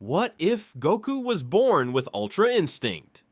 What if Goku was born with Ultra Instinct?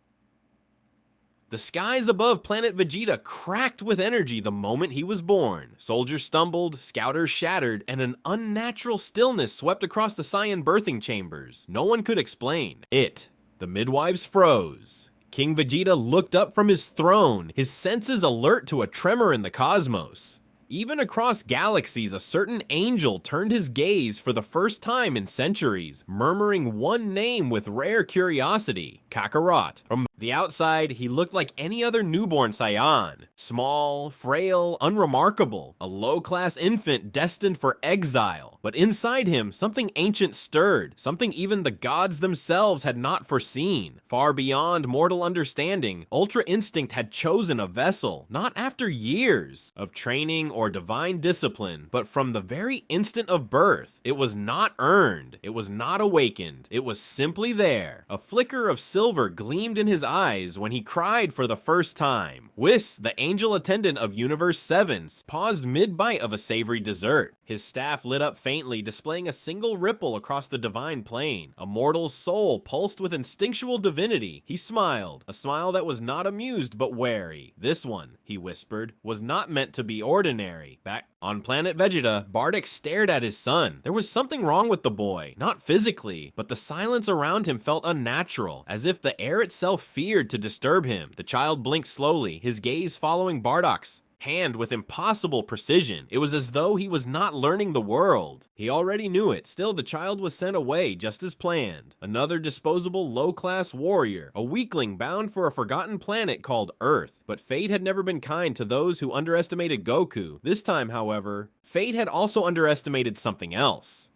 The skies above planet Vegeta cracked with energy the moment he was born. Soldiers stumbled, scouters shattered, and an unnatural stillness swept across the Saiyan birthing chambers. No one could explain it. The midwives froze. King Vegeta looked up from his throne, his senses alert to a tremor in the cosmos. Even across galaxies, a certain angel turned his gaze for the first time in centuries, murmuring one name with rare curiosity, Kakarot. From the outside, he looked like any other newborn Saiyan. Small, frail, unremarkable, a low-class infant destined for exile. But inside him, something ancient stirred, something even the gods themselves had not foreseen. Far beyond mortal understanding, Ultra Instinct had chosen a vessel, not after years of training or divine discipline, but from the very instant of birth. It was not earned, it was not awakened, it was simply there. A flicker of silver gleamed in his eyes when he cried for the first time. Whis, the angel attendant of Universe 7, paused mid-bite of a savory dessert. His staff lit up faintly, displaying a single ripple across the divine plane. A mortal's soul pulsed with instinctual divinity. He smiled, a smile that was not amused but wary. This one, he whispered, was not meant to be ordinary. Back on planet Vegeta, Bardock stared at his son. There was something wrong with the boy, not physically, but the silence around him felt unnatural, as if the air itself feared to disturb him. The child blinked slowly, his gaze following Bardock's hand with impossible precision. It was as though he was not learning the world. He already knew it. Still, the child was sent away just as planned. Another disposable low-class warrior, a weakling bound for a forgotten planet called Earth. But fate had never been kind to those who underestimated Goku. This time, however, fate had also underestimated something else.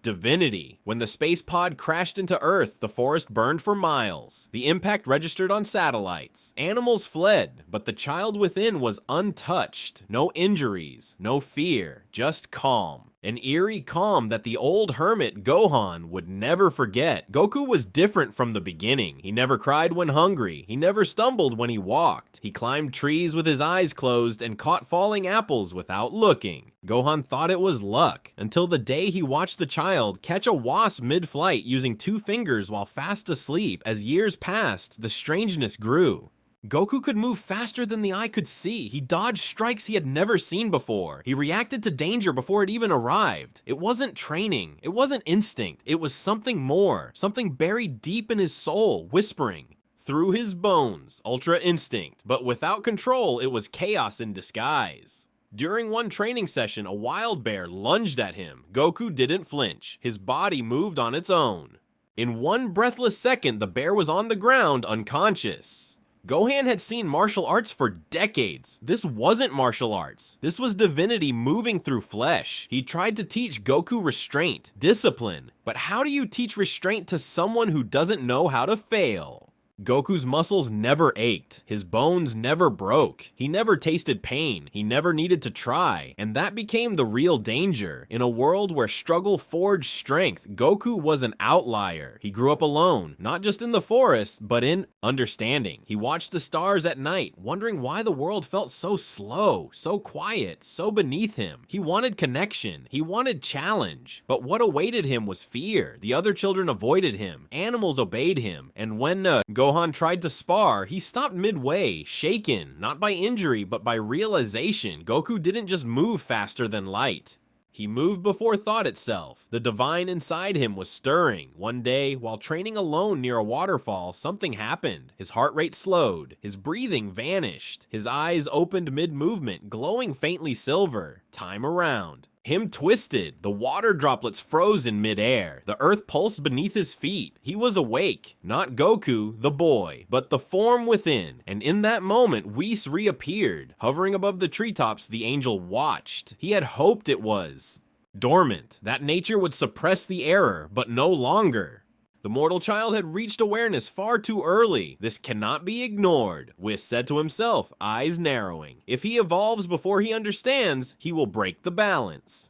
Divinity. When the space pod crashed into Earth, the forest burned for miles. The impact registered on satellites. Animals fled, but the child within was untouched. No injuries, no fear, just calm. An eerie calm that the old hermit Gohan would never forget. Goku was different from the beginning. He never cried when hungry. He never stumbled when he walked. He climbed trees with his eyes closed and caught falling apples without looking. Gohan thought it was luck, until the day he watched the child catch a wasp mid-flight using 2 fingers while fast asleep. As years passed, the strangeness grew. Goku could move faster than the eye could see. He dodged strikes he had never seen before. He reacted to danger before it even arrived. It wasn't training. It wasn't instinct. It was something more. Something buried deep in his soul, whispering through his bones. Ultra Instinct. But without control, it was chaos in disguise. During one training session, a wild bear lunged at him. Goku didn't flinch. His body moved on its own. In one breathless second, the bear was on the ground, unconscious. Gohan had seen martial arts for decades. This wasn't martial arts. This was divinity moving through flesh. He tried to teach Goku restraint, discipline. But how do you teach restraint to someone who doesn't know how to fail? Goku's muscles never ached. His bones never broke. He never tasted pain. He never needed to try. And that became the real danger. In a world where struggle forged strength, Goku was an outlier. He grew up alone, not just in the forest, but in understanding. He watched the stars at night, wondering why the world felt so slow, so quiet, so beneath him. He wanted connection. He wanted challenge. But what awaited him was fear. The other children avoided him. Animals obeyed him. And when Gohan tried to spar, he stopped midway, shaken, not by injury, but by realization. Goku didn't just move faster than light. He moved before thought itself. The divine inside him was stirring. One day, while training alone near a waterfall, something happened. His heart rate slowed. His breathing vanished. His eyes opened mid-movement, glowing faintly silver. Time around. Him twisted. The water droplets froze in midair. The earth pulsed beneath his feet. He was awake. Not Goku, the boy, but the form within. And in that moment, Whis reappeared. Hovering above the treetops, the angel watched. He had hoped it was dormant, that nature would suppress the error, but no longer. The mortal child had reached awareness far too early. This cannot be ignored, Whis said to himself, eyes narrowing. If he evolves before he understands, he will break the balance.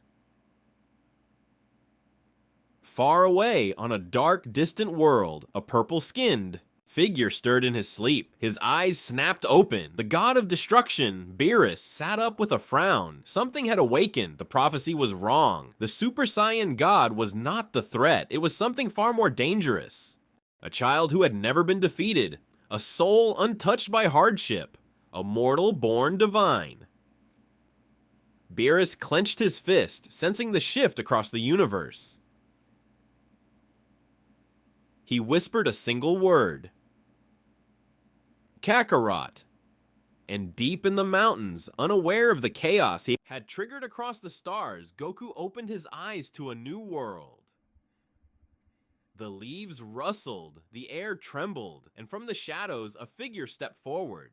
Far away on a dark, distant world, a purple-skinned figure stirred in his sleep. His eyes snapped open. The god of destruction, Beerus, sat up with a frown. Something had awakened. The prophecy was wrong. The Super Saiyan god was not the threat. It was something far more dangerous. A child who had never been defeated. A soul untouched by hardship. A mortal born divine. Beerus clenched his fist, sensing the shift across the universe. He whispered a single word. Kakarot. And deep in the mountains, unaware of the chaos he had triggered across the stars, Goku opened his eyes to a new world. The leaves rustled, the air trembled, and from the shadows a figure stepped forward.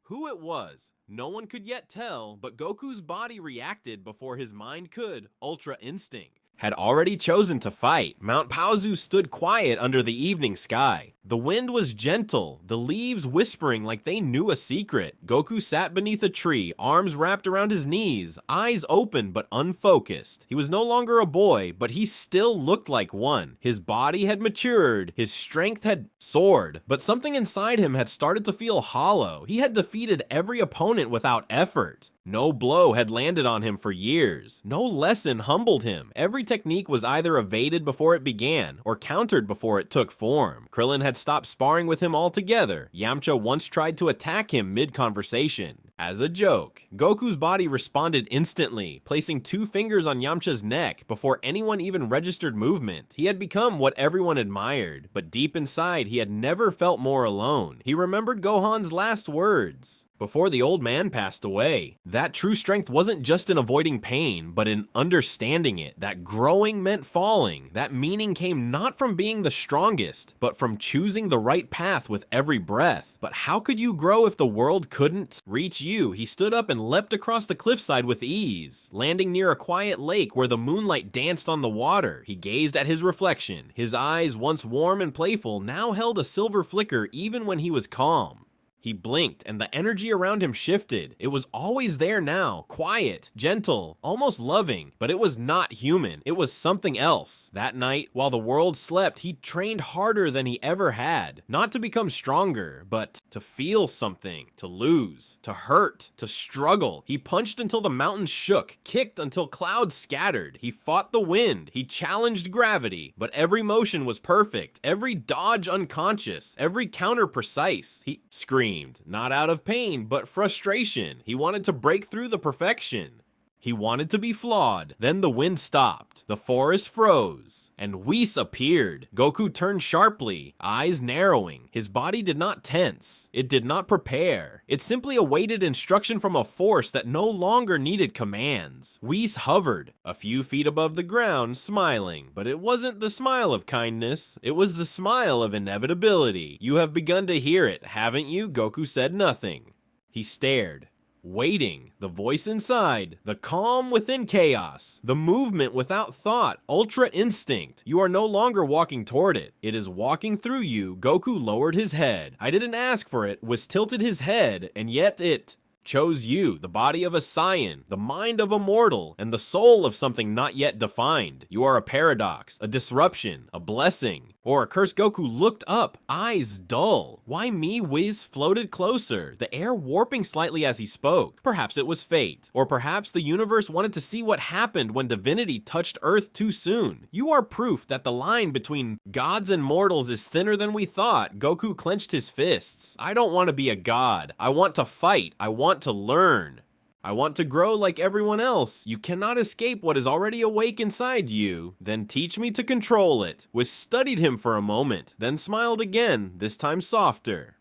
Who it was, no one could yet tell, but Goku's body reacted before his mind could. Ultra Instinct had already chosen to fight. Mount Paozu stood quiet under the evening sky. The wind was gentle, the leaves whispering like they knew a secret. Goku sat beneath a tree, arms wrapped around his knees, eyes open but unfocused. He was no longer a boy, but he still looked like one. His body had matured, his strength had soared, but something inside him had started to feel hollow. He had defeated every opponent without effort. No blow had landed on him for years. No lesson humbled him. Every technique was either evaded before it began, or countered before it took form. Krillin had stopped sparring with him altogether. Yamcha once tried to attack him mid-conversation. As a joke, Goku's body responded instantly, placing 2 fingers on Yamcha's neck before anyone even registered movement. He had become what everyone admired, but deep inside he had never felt more alone. He remembered Gohan's last words before the old man passed away. That true strength wasn't just in avoiding pain, but in understanding it. That growing meant falling. That meaning came not from being the strongest, but from choosing the right path with every breath. But how could you grow if the world couldn't reach you? He stood up and leapt across the cliffside with ease, landing near a quiet lake where the moonlight danced on the water. He gazed at his reflection. His eyes, once warm and playful, now held a silver flicker even when he was calm. He blinked, and the energy around him shifted. It was always there now, quiet, gentle, almost loving, but it was not human. It was something else. That night, while the world slept, he trained harder than he ever had. Not to become stronger, but to feel something, to lose, to hurt, to struggle. He punched until the mountains shook, kicked until clouds scattered. He fought the wind, he challenged gravity, but every motion was perfect, every dodge unconscious, every counter precise. He screamed. Not out of pain, but frustration. He wanted to break through the perfection. He wanted to be flawed. Then the wind stopped. The forest froze. And Whis appeared. Goku turned sharply, eyes narrowing. His body did not tense. It did not prepare. It simply awaited instruction from a force that no longer needed commands. Whis hovered, a few feet above the ground, smiling. But it wasn't the smile of kindness. It was the smile of inevitability. You have begun to hear it, haven't you? Goku said nothing. He stared. Waiting, the voice inside, the calm within chaos, the movement without thought, ultra instinct. You are no longer walking toward it. It is walking through you. Goku lowered his head. I didn't ask for it. Whis tilted his head, and yet it chose you, the body of a Saiyan, the mind of a mortal, and the soul of something not yet defined. You are a paradox, a disruption, a blessing, or a curse. Goku looked up, eyes dull. Why me? Whis floated closer, the air warping slightly as he spoke. Perhaps it was fate, or perhaps the universe wanted to see what happened when divinity touched Earth too soon. You are proof that the line between gods and mortals is thinner than we thought. Goku clenched his fists. I don't want to be a god. I want to fight. I want to learn. I want to grow like everyone else. You cannot escape what is already awake inside you. Then teach me to control it. Whis studied him for a moment, then smiled again, this time softer.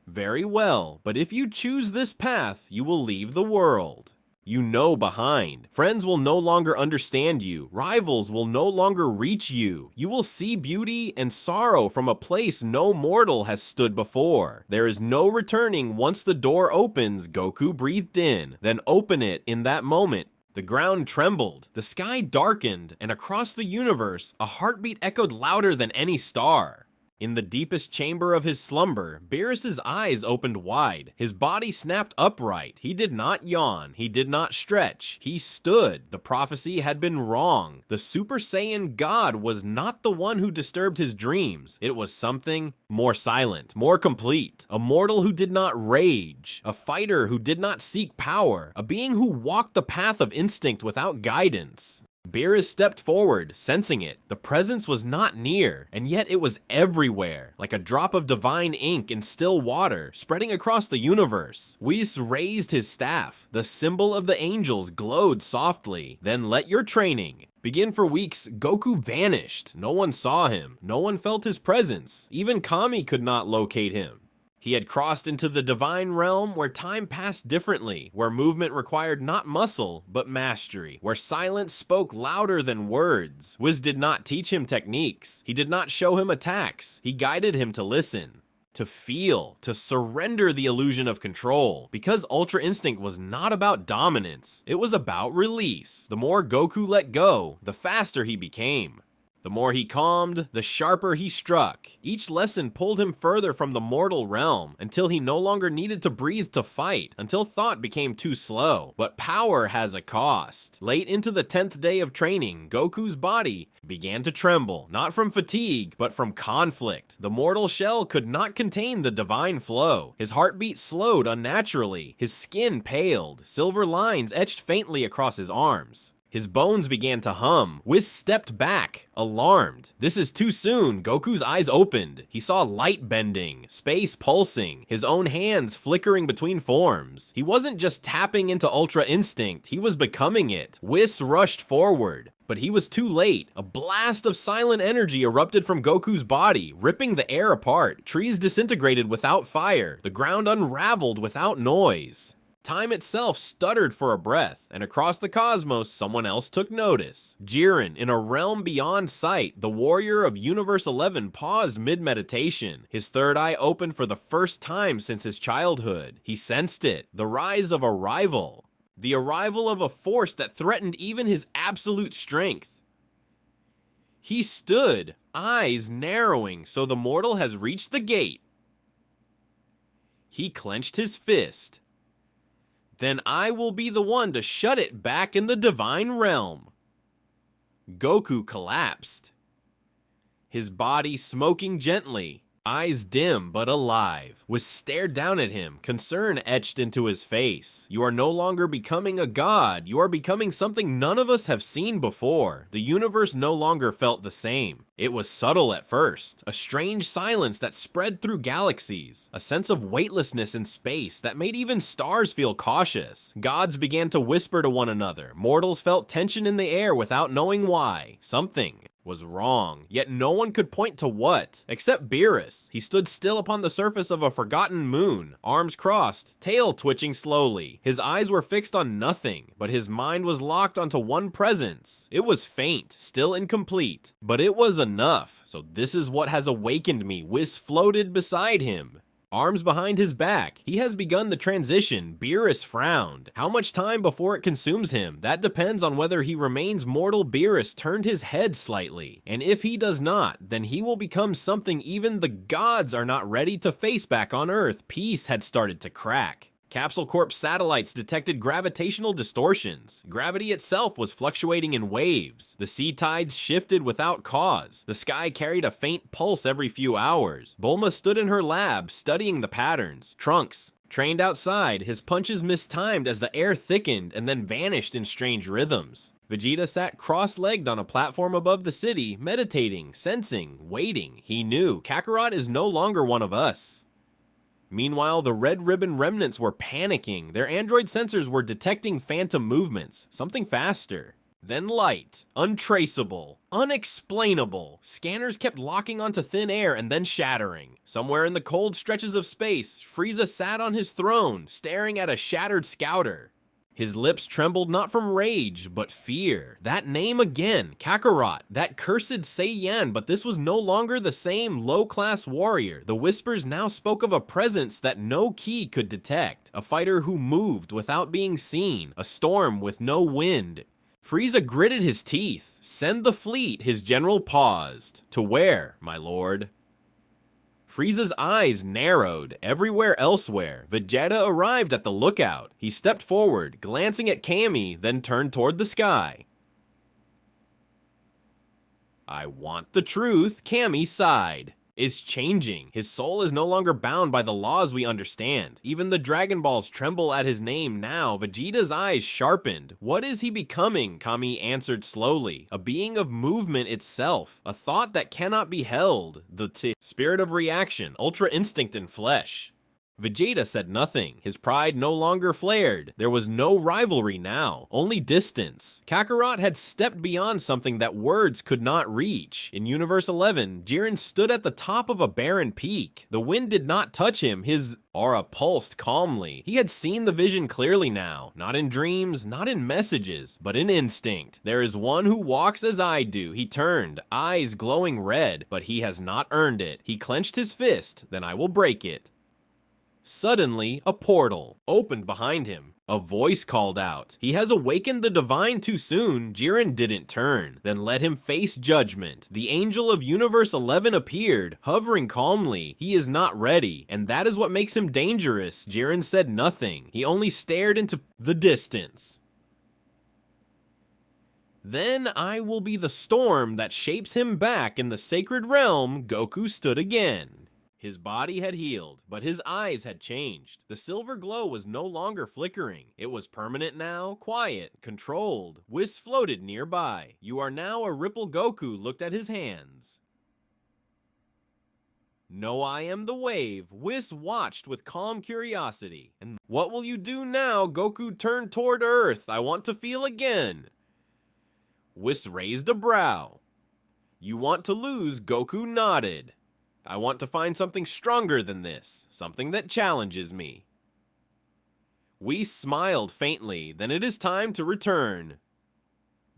Very well, but if you choose this path, you will leave the world. You know behind. Friends will no longer understand you. Rivals will no longer reach you. You will see beauty and sorrow from a place no mortal has stood before. There is no returning once the door opens. Goku breathed in, then open it in that moment. The ground trembled, the sky darkened, and across the universe, a heartbeat echoed louder than any star. In the deepest chamber of his slumber, Beerus's eyes opened wide. His body snapped upright. He did not yawn. He did not stretch. He stood. The prophecy had been wrong. The Super Saiyan God was not the one who disturbed his dreams. It was something more silent, more complete. A mortal who did not rage. A fighter who did not seek power. A being who walked the path of instinct without guidance. Beerus stepped forward, sensing it. The presence was not near, and yet it was everywhere, like a drop of divine ink in still water, spreading across the universe. Whis raised his staff. The symbol of the angels glowed softly. Then let your training begin. For weeks, Goku vanished. No one saw him. No one felt his presence. Even Kami could not locate him. He had crossed into the divine realm where time passed differently, where movement required not muscle, but mastery, where silence spoke louder than words. Whis did not teach him techniques. He did not show him attacks. He guided him to listen, to feel, to surrender the illusion of control. Because Ultra Instinct was not about dominance, it was about release. The more Goku let go, the faster he became. The more he calmed, the sharper he struck. Each lesson pulled him further from the mortal realm, until he no longer needed to breathe to fight, until thought became too slow. But power has a cost. Late into the 10th day of training, Goku's body began to tremble, not from fatigue, but from conflict. The mortal shell could not contain the divine flow. His heartbeat slowed unnaturally. His skin paled. Silver lines etched faintly across his arms. His bones began to hum. Whis stepped back, alarmed. This is too soon. Goku's eyes opened. He saw light bending, space pulsing, his own hands flickering between forms. He wasn't just tapping into Ultra Instinct, he was becoming it. Whis rushed forward, but he was too late. A blast of silent energy erupted from Goku's body, ripping the air apart. Trees disintegrated without fire. The ground unraveled without noise. Time itself stuttered for a breath, and across the cosmos, someone else took notice. Jiren, in a realm beyond sight, the warrior of Universe 11, paused mid-meditation. His third eye opened for the first time since his childhood. He sensed it, the rise of a rival. The arrival of a force that threatened even his absolute strength. He stood, eyes narrowing, so the mortal has reached the gate. He clenched his fist. Then I will be the one to shut it back in the divine realm. Goku collapsed, his body smoking gently. Eyes dim but alive, Whis stared down at him, concern etched into his face. You are no longer becoming a god, you are becoming something none of us have seen before. The universe no longer felt the same. It was subtle at first, a strange silence that spread through galaxies, a sense of weightlessness in space that made even stars feel cautious. Gods began to whisper to one another, mortals felt tension in the air without knowing why. Something was wrong, yet no one could point to what, except Beerus. He stood still upon the surface of a forgotten moon, arms crossed, tail twitching slowly. His eyes were fixed on nothing, but his mind was locked onto one presence. It was faint, still incomplete, but it was enough. So this is what has awakened me. Whis floated beside him, arms behind his back. He has begun the transition. Beerus frowned. How much time before it consumes him? That depends on whether he remains mortal. Beerus turned his head slightly, and if he does not, then he will become something even the gods are not ready to face back on Earth. Peace had started to crack. Capsule Corp satellites detected gravitational distortions. Gravity itself was fluctuating in waves. The sea tides shifted without cause. The sky carried a faint pulse every few hours. Bulma stood in her lab, studying the patterns. Trunks trained outside, his punches mistimed as the air thickened and then vanished in strange rhythms. Vegeta sat cross-legged on a platform above the city, meditating, sensing, waiting. He knew Kakarot is no longer one of us. Meanwhile, the Red Ribbon remnants were panicking. Their android sensors were detecting phantom movements, something faster. Then light, untraceable, unexplainable. Scanners kept locking onto thin air and then shattering. Somewhere in the cold stretches of space, Frieza sat on his throne, staring at a shattered scouter. His lips trembled not from rage, but fear. That name again, Kakarot, that cursed Saiyan, but this was no longer the same low-class warrior. The whispers now spoke of a presence that no key could detect, a fighter who moved without being seen, a storm with no wind. Frieza gritted his teeth. Send the fleet, his general paused. To where, my lord? Frieza's eyes narrowed everywhere elsewhere. Vegeta arrived at the lookout. He stepped forward, glancing at Kami, then turned toward the sky. I want the truth, Kami sighed. Is changing. His soul is no longer bound by the laws we understand. Even the Dragon Balls tremble at his name now. Vegeta's eyes sharpened. What is he becoming? Kami answered slowly. A being of movement itself. A thought that cannot be held. The spirit of reaction. Ultra instinct in flesh. Vegeta said nothing. His pride no longer flared. There was no rivalry now, only distance. Kakarot had stepped beyond something that words could not reach. In Universe 11, Jiren stood at the top of a barren peak. The wind did not touch him. His aura pulsed calmly. He had seen the vision clearly now, not in dreams, not in messages, but in instinct. There is one who walks as I do. He turned, eyes glowing red, but he has not earned it. He clenched his fist, then I will break it. Suddenly, a portal opened behind him. A voice called out, "He has awakened the divine too soon." Jiren didn't turn, then let him face judgment. The angel of Universe 11 appeared, hovering calmly. He is not ready, and that is what makes him dangerous. Jiren said nothing. He only stared into the distance. Then I will be the storm that shapes him back in the sacred realm. Goku stood again. His body had healed, but his eyes had changed. The silver glow was no longer flickering. It was permanent now, quiet, controlled. Whis floated nearby. You are now a ripple. Goku looked at his hands. No, I am the wave. Whis watched with calm curiosity. And what will you do now? Goku turned toward Earth. I want to feel again. Whis raised a brow. You want to lose? Goku nodded. I want to find something stronger than this, something that challenges me. We smiled faintly, then it is time to return.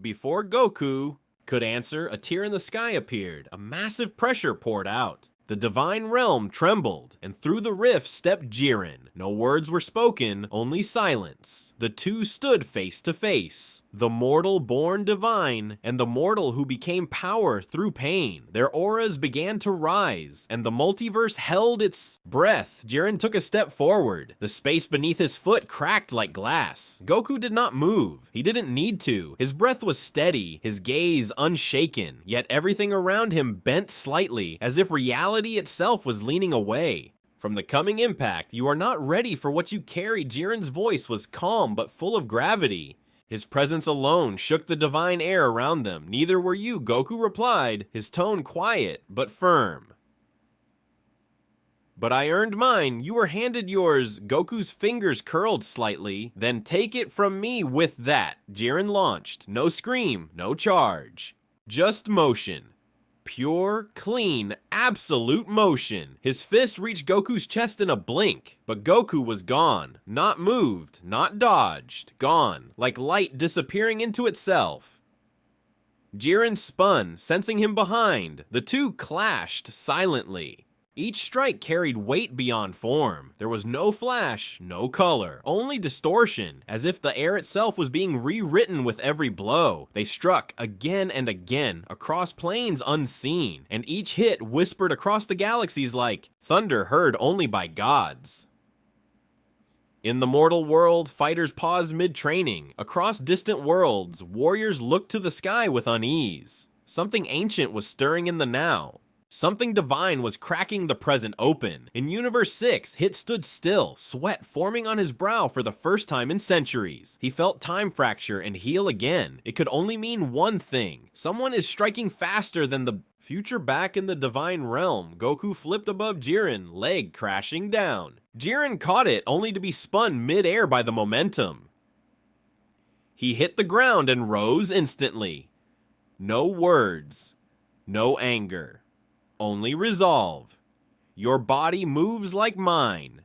Before Goku could answer, a tear in the sky appeared. A massive pressure poured out. The divine realm trembled, and through the rift stepped Jiren. No words were spoken, only silence. The two stood face to face. The mortal born divine, and the mortal who became power through pain. Their auras began to rise, and the multiverse held its breath. Jiren took a step forward. The space beneath his foot cracked like glass. Goku did not move. He didn't need to. His breath was steady, his gaze unshaken, yet everything around him bent slightly, as if reality itself was leaning away. From the coming impact, you are not ready for what you carry. Jiren's voice was calm but full of gravity. His presence alone shook the divine air around them. Neither were you, Goku replied, his tone quiet but firm. But I earned mine. You were handed yours. Goku's fingers curled slightly. Then take it from me with that. Jiren launched. No scream, no charge. Just motion. Pure, clean, absolute motion. His fist reached Goku's chest in a blink, but Goku was gone. Not moved, not dodged, gone, like light disappearing into itself. Jiren spun, sensing him behind. The two clashed silently. Each strike carried weight beyond form. There was no flash, no color, only distortion, as if the air itself was being rewritten with every blow. They struck again and again, across planes unseen, and each hit whispered across the galaxies like thunder heard only by gods. In the mortal world, fighters paused mid-training. Across distant worlds, warriors looked to the sky with unease. Something ancient was stirring in the now. Something divine was cracking the present open. In Universe 6, Hit stood still, sweat forming on his brow for the first time in centuries. He felt time fracture and heal again. It could only mean one thing. Someone is striking faster than the future. Back in the divine realm, Goku flipped above Jiren, leg crashing down. Jiren caught it, only to be spun mid-air by the momentum. He hit the ground and rose instantly. No words, no anger. Only resolve. Your body moves like mine,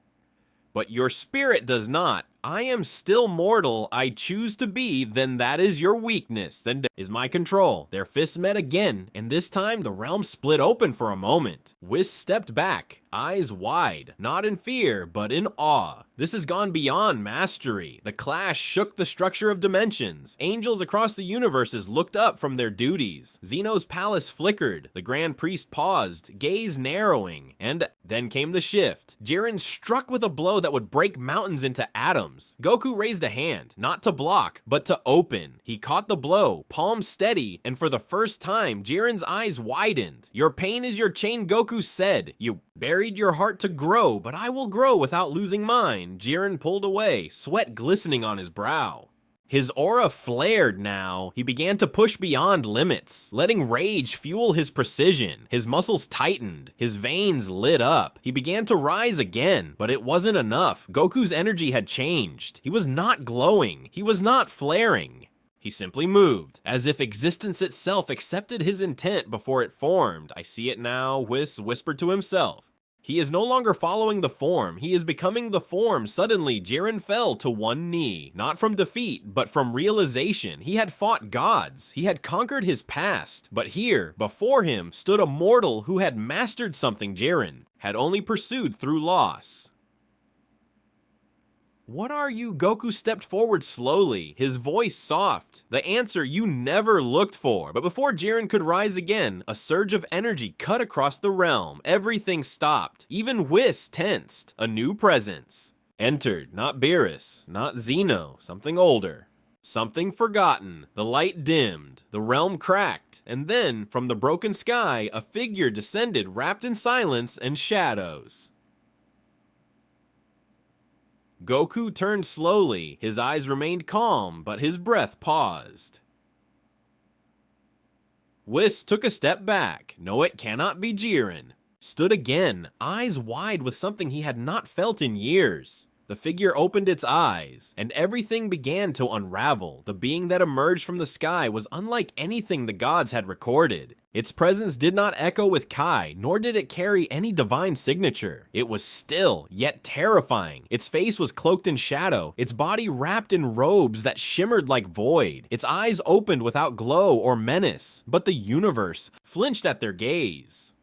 but your spirit does not. I am still mortal, I choose to be, then that is your weakness, then is my control. Their fists met again, and this time the realm split open for a moment. Whis stepped back, eyes wide, not in fear, but in awe. This has gone beyond mastery. The clash shook the structure of dimensions. Angels across the universes looked up from their duties. Zeno's palace flickered. The Grand Priest paused, gaze narrowing, and then came the shift. Jiren struck with a blow that would break mountains into atoms. Goku raised a hand, not to block, but to open. He caught the blow, palm steady, and for the first time, Jiren's eyes widened. Your pain is your chain, Goku said. You buried your heart to grow, but I will grow without losing mine. Jiren pulled away, sweat glistening on his brow. His aura flared now. He began to push beyond limits, letting rage fuel his precision. His muscles tightened, his veins lit up. He began to rise again, but it wasn't enough. Goku's energy had changed. He was not glowing. He was not flaring. He simply moved, as if existence itself accepted his intent before it formed. I see it now, Whis whispered to himself. He is no longer following the form, he is becoming the form. Suddenly, Jiren fell to one knee, not from defeat, but from realization. He had fought gods, he had conquered his past, but here, before him, stood a mortal who had mastered something Jiren had only pursued through loss. What are you? Goku stepped forward slowly, his voice soft. The answer you never looked for. But before Jiren could rise again, a surge of energy cut across the realm. Everything stopped. Even Whis tensed. A new presence entered. Not Beerus, not Zeno, something older. Something forgotten. The light dimmed. The realm cracked. And then, from the broken sky, a figure descended wrapped in silence and shadows. Goku turned slowly, his eyes remained calm, but his breath paused. Whis took a step back. No, it cannot be Jiren. Stood again, eyes wide with something he had not felt in years. The figure opened its eyes, and everything began to unravel. The being that emerged from the sky was unlike anything the gods had recorded. Its presence did not echo with Kai, nor did it carry any divine signature. It was still, yet terrifying. Its face was cloaked in shadow, its body wrapped in robes that shimmered like void. Its eyes opened without glow or menace, but the universe flinched at their gaze.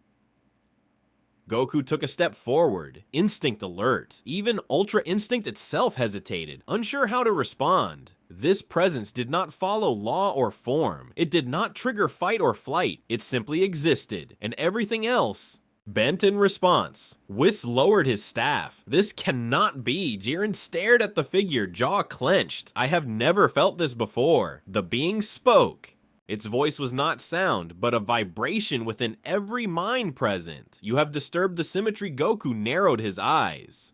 Goku took a step forward, instinct alert. Even Ultra Instinct itself hesitated, unsure how to respond. This presence did not follow law or form. It did not trigger fight or flight. It simply existed, and everything else bent in response. Whis lowered his staff. This cannot be. Jiren stared at the figure, jaw clenched. I have never felt this before. The being spoke. Its voice was not sound, but a vibration within every mind present. You have disturbed the symmetry. Goku narrowed his eyes.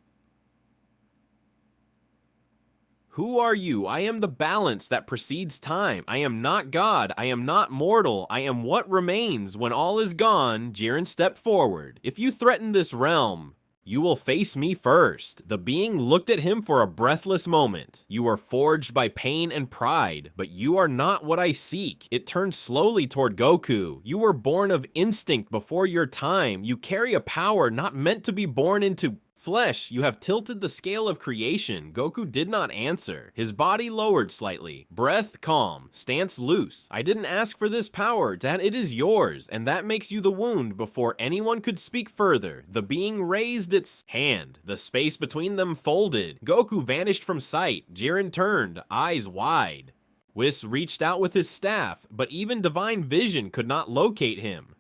Who are you? I am the balance that precedes time. I am not God. I am not mortal. I am what remains when all is gone. Jiren stepped forward. If you threaten this realm, you will face me first. The being looked at him for a breathless moment. You are forged by pain and pride, but you are not what I seek. It turned slowly toward Goku. You were born of instinct before your time. You carry a power not meant to be born into flesh. You have tilted the scale of creation. Goku did not answer. His body lowered slightly. Breath calm. Stance loose. I didn't ask for this power, Dad. It is yours, and that makes you the wound before anyone could speak further. The being raised its hand. The space between them folded. Goku vanished from sight. Jiren turned, eyes wide. Whis reached out with his staff, but even divine vision could not locate him.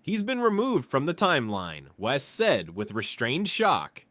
He's been removed from the timeline, Whis said with restrained shock.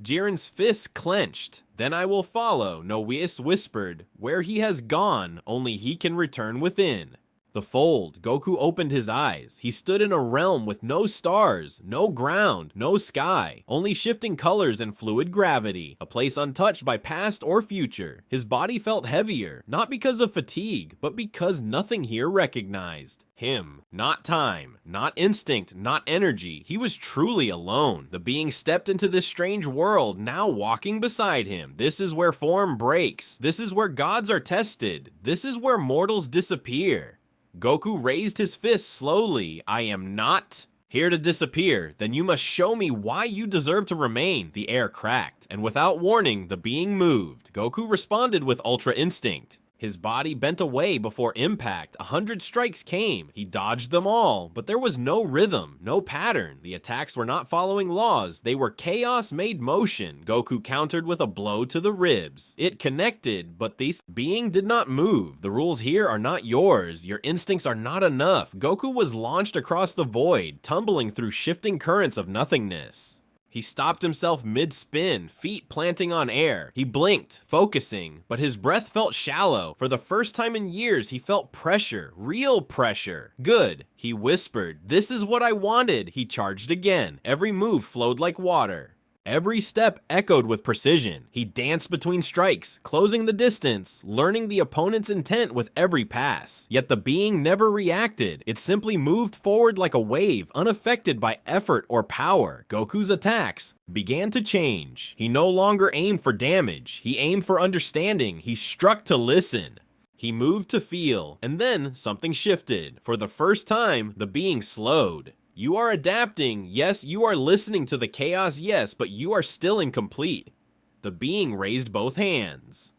Jiren's fists clenched. Then I will follow, Whis whispered. Where he has gone, only he can return within. The fold. Goku opened his eyes. He stood in a realm with no stars, no ground, no sky, only shifting colors and fluid gravity, a place untouched by past or future. His body felt heavier, not because of fatigue, but because nothing here recognized him. Not time, not instinct, not energy. He was truly alone. The being stepped into this strange world, now walking beside him. This is where form breaks. This is where gods are tested. This is where mortals disappear. Goku raised his fist slowly. I am not Here to disappear, then you must show me why you deserve to remain. The air cracked, and without warning, the being moved. Goku responded with Ultra Instinct. His body bent away before impact. 100 strikes came. He dodged them all, but there was no rhythm, no pattern. The attacks were not following laws. They were chaos made motion. Goku countered with a blow to the ribs. It connected, but this being did not move. The rules here are not yours. Your instincts are not enough. Goku was launched across the void, tumbling through shifting currents of nothingness. He stopped himself mid-spin, feet planting on air. He blinked, focusing, but his breath felt shallow. For the first time in years, he felt pressure, real pressure. Good, he whispered. This is what I wanted. He charged again. Every move flowed like water. Every step echoed with precision. He danced between strikes, closing the distance, learning the opponent's intent with every pass. Yet the being never reacted. It simply moved forward like a wave, unaffected by effort or power. Goku's attacks began to change. He no longer aimed for damage. He aimed for understanding. He struck to listen. He moved to feel, and then something shifted. For the first time, the being slowed. You are adapting, yes, you are listening to the chaos, yes, but you are still incomplete. The being raised both hands.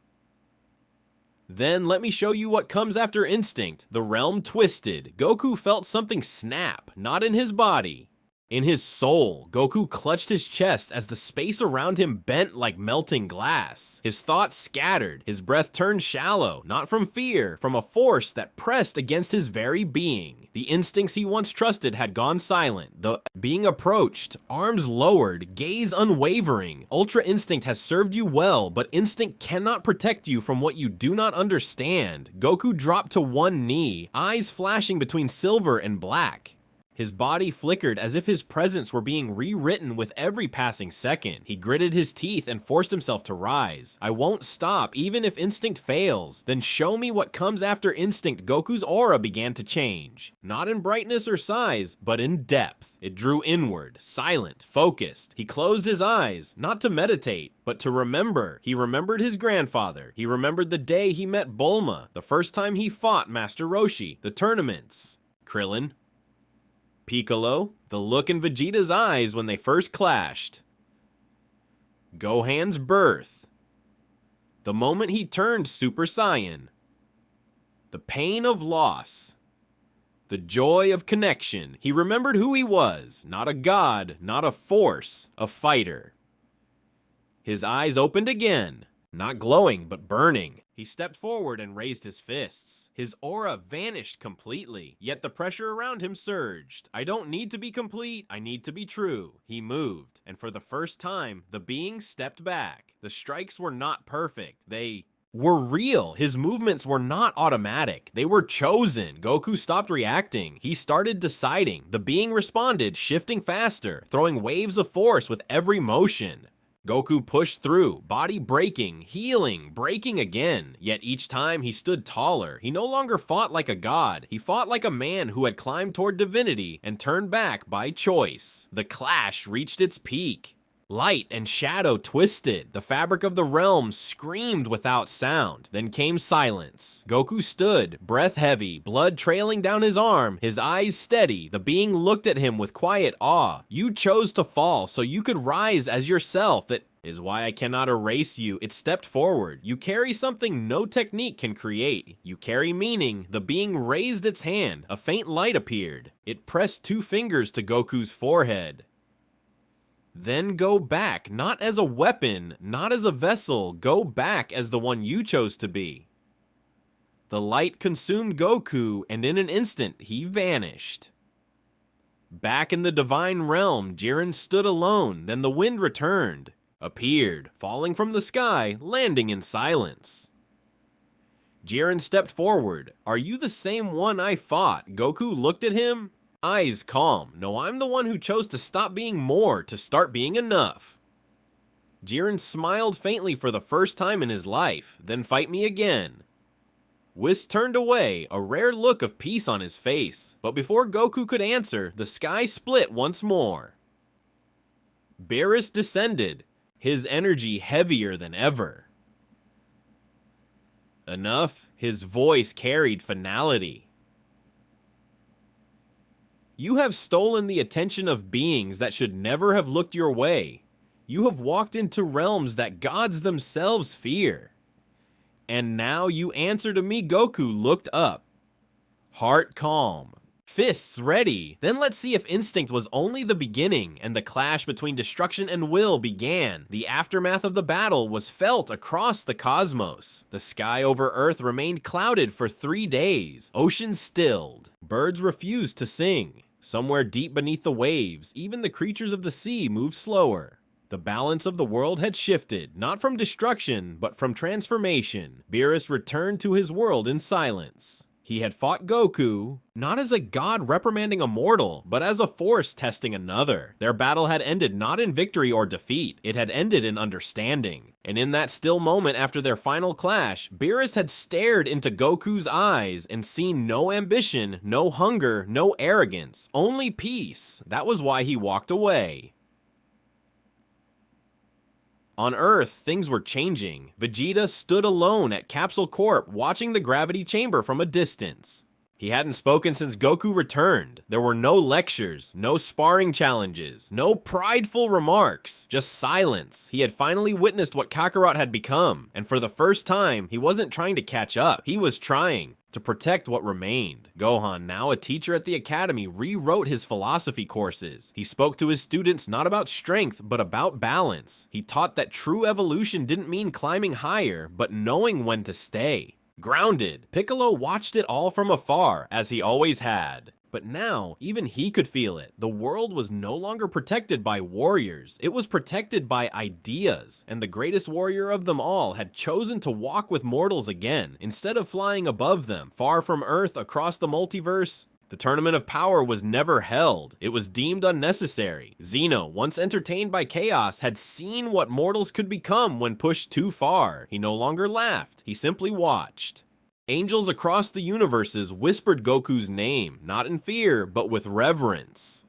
Then let me show you what comes after instinct. The realm twisted. Goku felt something snap, not in his body. In his soul, Goku clutched his chest as the space around him bent like melting glass. His thoughts scattered, his breath turned shallow, not from fear, from a force that pressed against his very being. The instincts he once trusted had gone silent. The being approached, arms lowered, gaze unwavering. Ultra Instinct has served you well, but instinct cannot protect you from what you do not understand. Goku dropped to one knee, eyes flashing between silver and black. His body flickered as if his presence were being rewritten with every passing second. He gritted his teeth and forced himself to rise. I won't stop, even if instinct fails. Then show me what comes after instinct. Goku's aura began to change. Not in brightness or size, but in depth. It drew inward, silent, focused. He closed his eyes, not to meditate, but to remember. He remembered his grandfather. He remembered the day he met Bulma, the first time he fought Master Roshi, the tournaments. Krillin. Piccolo, the look in Vegeta's eyes when they first clashed. Gohan's birth. The moment he turned Super Saiyan. The pain of loss. The joy of connection. He remembered who he was. Not a god, not a force, a fighter. His eyes opened again. Not glowing, but burning. He stepped forward and raised his fists. His aura vanished completely, yet the pressure around him surged. I don't need to be complete, I need to be true. He moved, and for the first time, the being stepped back. The strikes were not perfect. They were real. His movements were not automatic. They were chosen. Goku stopped reacting. He started deciding. The being responded, shifting faster, throwing waves of force with every motion. Goku pushed through, body breaking, healing, breaking again. Yet each time he stood taller. He no longer fought like a god. He fought like a man who had climbed toward divinity and turned back by choice. The clash reached its peak. Light and shadow twisted. The fabric of the realm screamed without sound. Then came silence. Goku stood, breath heavy, blood trailing down his arm, his eyes steady. The being looked at him with quiet awe. You chose to fall so you could rise as yourself. That is why I cannot erase you. It stepped forward. You carry something no technique can create. You carry meaning. The being raised its hand. A faint light appeared. It pressed 2 fingers to Goku's forehead. Then go back, not as a weapon, not as a vessel, go back as the one you chose to be. The light consumed Goku, and in an instant, he vanished. Back in the divine realm, Jiren stood alone, then the wind returned, appeared, falling from the sky, landing in silence. Jiren stepped forward. Are you the same one I fought? Goku looked at him. Eyes calm. No, I'm the one who chose to stop being more, to start being enough. Jiren smiled faintly for the first time in his life, then fight me again. Whis turned away, a rare look of peace on his face, but before Goku could answer, the sky split once more. Beerus descended, his energy heavier than ever. Enough, his voice carried finality. You have stolen the attention of beings that should never have looked your way. You have walked into realms that gods themselves fear. And now you answer to me. Goku looked up, heart calm, fists ready. Then let's see if instinct was only the beginning and the clash between destruction and will began. The aftermath of the battle was felt across the cosmos. The sky over Earth remained clouded for 3 days. Oceans stilled. Birds refused to sing. Somewhere deep beneath the waves, even the creatures of the sea moved slower. The balance of the world had shifted, not from destruction, but from transformation. Beerus returned to his world in silence. He had fought Goku, not as a god reprimanding a mortal, but as a force testing another. Their battle had ended not in victory or defeat, it had ended in understanding. And in that still moment after their final clash, Beerus had stared into Goku's eyes and seen no ambition, no hunger, no arrogance, only peace. That was why he walked away. On Earth, things were changing. Vegeta stood alone at Capsule Corp, watching the gravity chamber from a distance. He hadn't spoken since Goku returned. There were no lectures, no sparring challenges, no prideful remarks, just silence. He had finally witnessed what Kakarot had become, and for the first time, he wasn't trying to catch up. He was trying to protect what remained. Gohan, now a teacher at the academy, rewrote his philosophy courses. He spoke to his students not about strength, but about balance. He taught that true evolution didn't mean climbing higher, but knowing when to stay. Grounded, Piccolo watched it all from afar, as he always had. But now, even he could feel it. The world was no longer protected by warriors. It was protected by ideas. And the greatest warrior of them all had chosen to walk with mortals again, instead of flying above them, far from Earth, across the multiverse. The Tournament of Power was never held. It was deemed unnecessary. Zeno, once entertained by chaos, had seen what mortals could become when pushed too far. He no longer laughed. He simply watched. Angels across the universes whispered Goku's name, not in fear, but with reverence.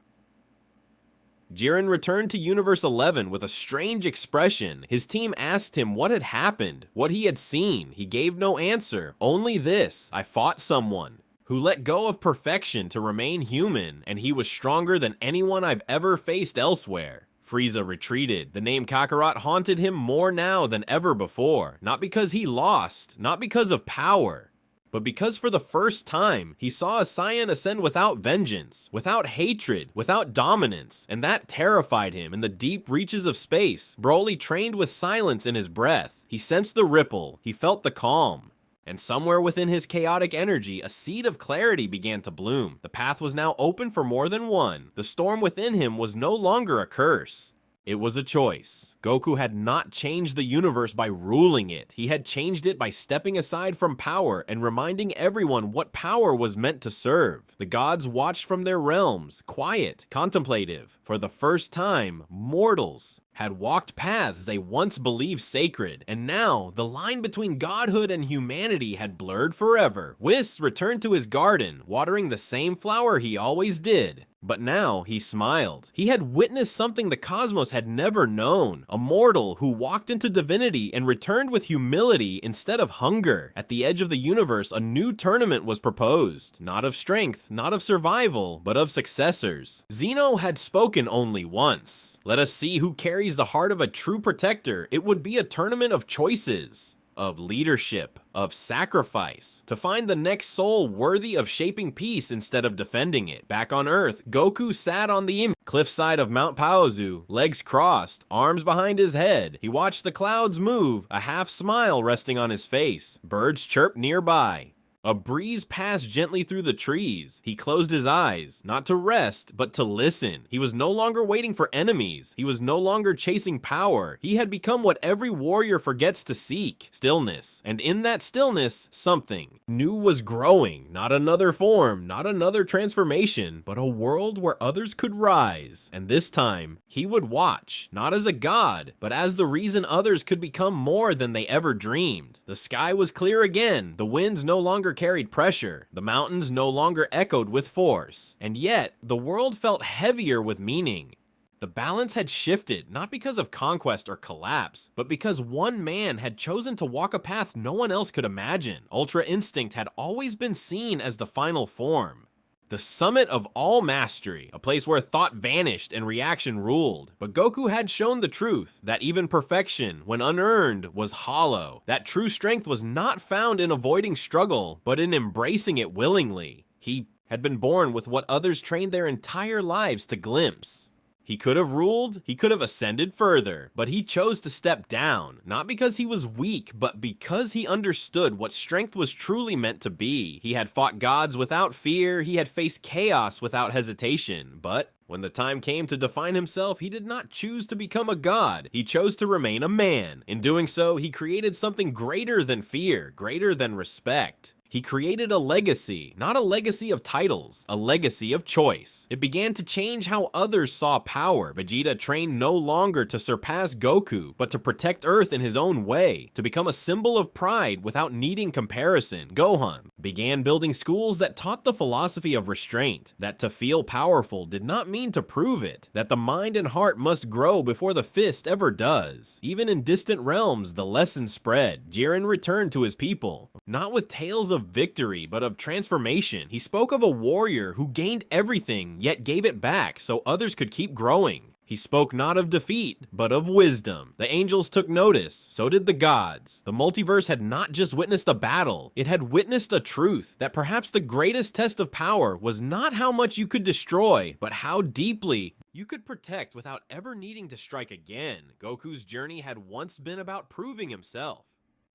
Jiren returned to Universe 11 with a strange expression. His team asked him what had happened, what he had seen. He gave no answer, only this: I fought someone who let go of perfection to remain human, and he was stronger than anyone I've ever faced elsewhere. Frieza retreated. The name Kakarot haunted him more now than ever before. Not because he lost, not because of power, but because for the first time, he saw a Saiyan ascend without vengeance, without hatred, without dominance, and that terrified him in the deep reaches of space. Broly trained with silence in his breath. He sensed the ripple, he felt the calm. And somewhere within his chaotic energy, a seed of clarity began to bloom. The path was now open for more than one. The storm within him was no longer a curse. It was a choice. Goku had not changed the universe by ruling it. He had changed it by stepping aside from power and reminding everyone what power was meant to serve. The gods watched from their realms, quiet, contemplative. For the first time, mortals had walked paths they once believed sacred, and now the line between godhood and humanity had blurred forever. Whis returned to his garden, watering the same flower he always did. But now he smiled. He had witnessed something the cosmos had never known. A mortal who walked into divinity and returned with humility instead of hunger. At the edge of the universe, a new tournament was proposed. Not of strength, not of survival, but of successors. Zeno had spoken only once. Let us see who carries the heart of a true protector. It would be a tournament of choices, of leadership, of sacrifice, to find the next soul worthy of shaping peace instead of defending it. Back on Earth, Goku sat on the cliffside of Mount Paozu, legs crossed, arms behind his head. He watched the clouds move, a half smile resting on his face. Birds chirped nearby. A breeze passed gently through the trees. He closed his eyes, not to rest, but to listen. He was no longer waiting for enemies. He was no longer chasing power. He had become what every warrior forgets to seek: stillness. And in that stillness, something new was growing. Not another form, not another transformation, but a world where others could rise. And this time, he would watch, not as a god, but as the reason others could become more than they ever dreamed. The sky was clear again. The winds no longer carried pressure. The mountains no longer echoed with force. And yet, the world felt heavier with meaning. The balance had shifted, not because of conquest or collapse, but because one man had chosen to walk a path no one else could imagine. Ultra Instinct had always been seen as the final form. The summit of all mastery, a place where thought vanished and reaction ruled. But Goku had shown the truth, that even perfection, when unearned, was hollow. That true strength was not found in avoiding struggle, but in embracing it willingly. He had been born with what others trained their entire lives to glimpse. He could have ruled, he could have ascended further, but he chose to step down, not because he was weak, but because he understood what strength was truly meant to be. He had fought gods without fear, he had faced chaos without hesitation, but when the time came to define himself, he did not choose to become a god. He chose to remain a man. In doing so, he created something greater than fear, greater than respect. He created a legacy, not a legacy of titles, a legacy of choice. It began to change how others saw power. Vegeta trained no longer to surpass Goku, but to protect Earth in his own way, to become a symbol of pride without needing comparison. Gohan began building schools that taught the philosophy of restraint, that to feel powerful did not mean to prove it, that the mind and heart must grow before the fist ever does. Even in distant realms, the lesson spread. Jiren returned to his people, not with tales of victory, but of transformation. He spoke of a warrior who gained everything, yet gave it back so others could keep growing. He spoke not of defeat, but of wisdom. The angels took notice, so did the gods. The multiverse had not just witnessed a battle, it had witnessed a truth, that perhaps the greatest test of power was not how much you could destroy, but how deeply you could protect without ever needing to strike again. Goku's journey had once been about proving himself.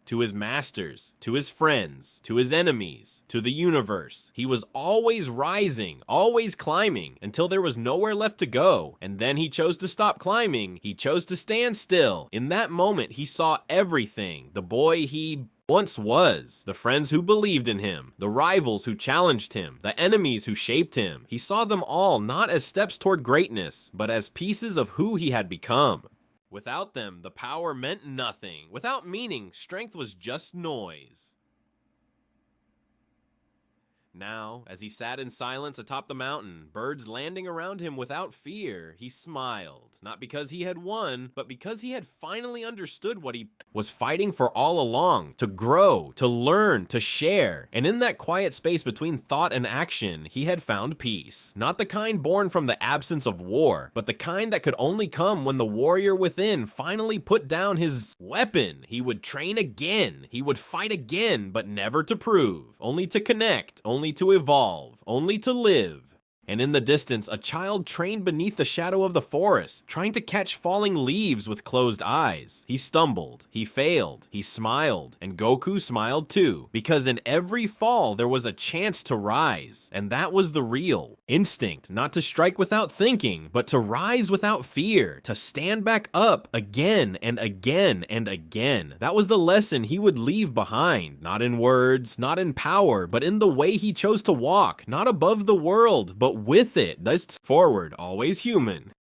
To his masters, to his friends, to his enemies, to the universe. He was always rising, always climbing, until there was nowhere left to go. And then he chose to stop climbing. He chose to stand still. In that moment, he saw everything. The boy he once was, the friends who believed in him, the rivals who challenged him, the enemies who shaped him. He saw them all not as steps toward greatness, but as pieces of who he had become. Without them, the power meant nothing. Without meaning, strength was just noise. Now, as he sat in silence atop the mountain, birds landing around him without fear, he smiled. Not because he had won, but because he had finally understood what he was fighting for all along. To grow, to learn, to share. And in that quiet space between thought and action, he had found peace. Not the kind born from the absence of war, but the kind that could only come when the warrior within finally put down his weapon. He would train again. He would fight again, but never to prove. Only to connect, only to evolve, only to live. And in the distance, a child trained beneath the shadow of the forest, trying to catch falling leaves with closed eyes. He stumbled, he failed, he smiled, and Goku smiled too, because in every fall there was a chance to rise, and that was the real instinct, not to strike without thinking, but to rise without fear, to stand back up again and again and again. That was the lesson he would leave behind, not in words, not in power, but in the way he chose to walk, not above the world, but with it. Thus forward, always human.